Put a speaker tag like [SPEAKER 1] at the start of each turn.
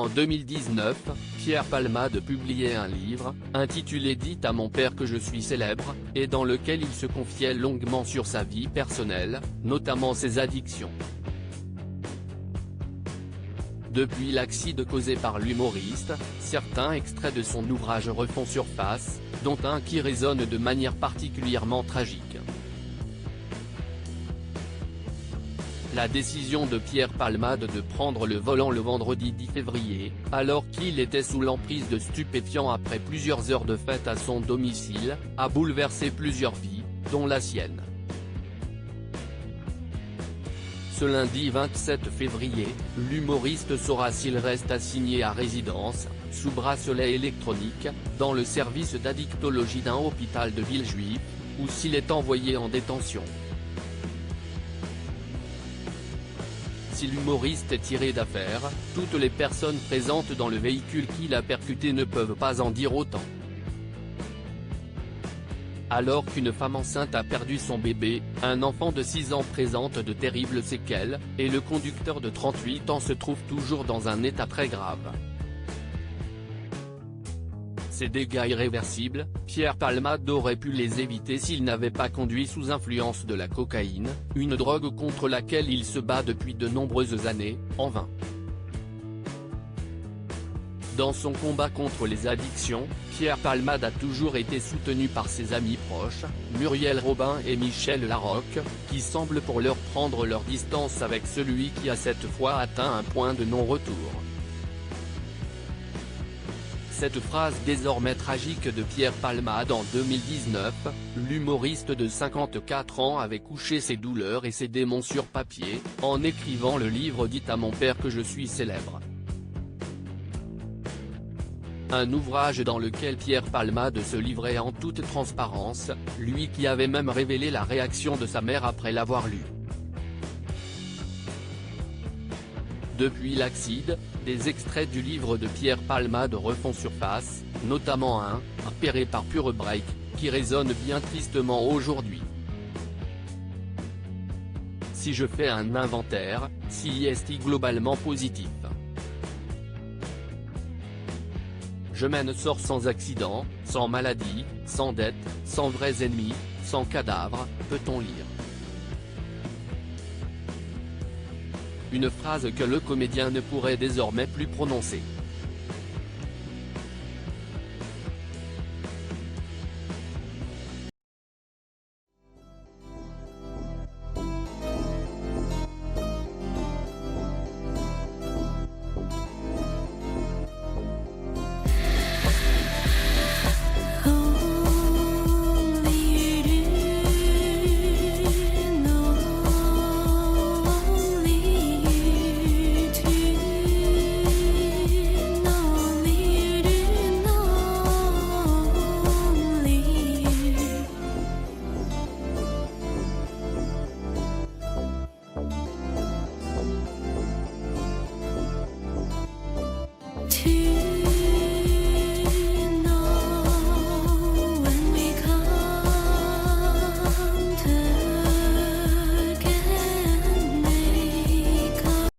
[SPEAKER 1] En 2019, Pierre Palmade publiait un livre, intitulé « Dites à mon père que je suis célèbre », et dans lequel il se confiait longuement sur sa vie personnelle, notamment ses addictions. Depuis l'accident causé par l'humoriste, certains extraits de son ouvrage refont surface, dont un qui résonne de manière particulièrement tragique. La décision de Pierre Palmade de prendre le volant le vendredi 10 février, alors qu'il était sous l'emprise de stupéfiants après plusieurs heures de fête à son domicile, a bouleversé plusieurs vies, dont la sienne. Ce lundi 27 février, l'humoriste saura s'il reste assigné à résidence, sous bracelet électronique, dans le service d'addictologie d'un hôpital de Villejuif, ou s'il est envoyé en détention. Si l'humoriste est tiré d'affaire, toutes les personnes présentes dans le véhicule qui l'a percuté ne peuvent pas en dire autant. Alors qu'une femme enceinte a perdu son bébé, un enfant de 6 ans présente de terribles séquelles, et le conducteur de 38 ans se trouve toujours dans un état très grave. Ces dégâts irréversibles, Pierre Palmade aurait pu les éviter s'il n'avait pas conduit sous influence de la cocaïne, une drogue contre laquelle il se bat depuis de nombreuses années, en vain. Dans son combat contre les addictions, Pierre Palmade a toujours été soutenu par ses amis proches, Muriel Robin et Michel Larocque, qui semblent pour l'heure prendre leur distance avec celui qui a cette fois atteint un point de non-retour. Cette phrase désormais tragique de Pierre Palmade en 2019, l'humoriste de 54 ans avait couché ses douleurs et ses démons sur papier, en écrivant le livre « Dites à mon père que je suis célèbre ». Un ouvrage dans lequel Pierre Palmade se livrait en toute transparence, lui qui avait même révélé la réaction de sa mère après l'avoir lu. Depuis l'accident, des extraits du livre de Pierre Palmade refont surface, notamment un, repéré par Pure Break, qui résonne bien tristement aujourd'hui. Si je fais un inventaire, si est globalement positif. Je m'en sors sans accident, sans maladie, sans dette, sans vrais ennemis, sans cadavre, peut-on lire. Une phrase que le comédien ne pourrait désormais plus prononcer.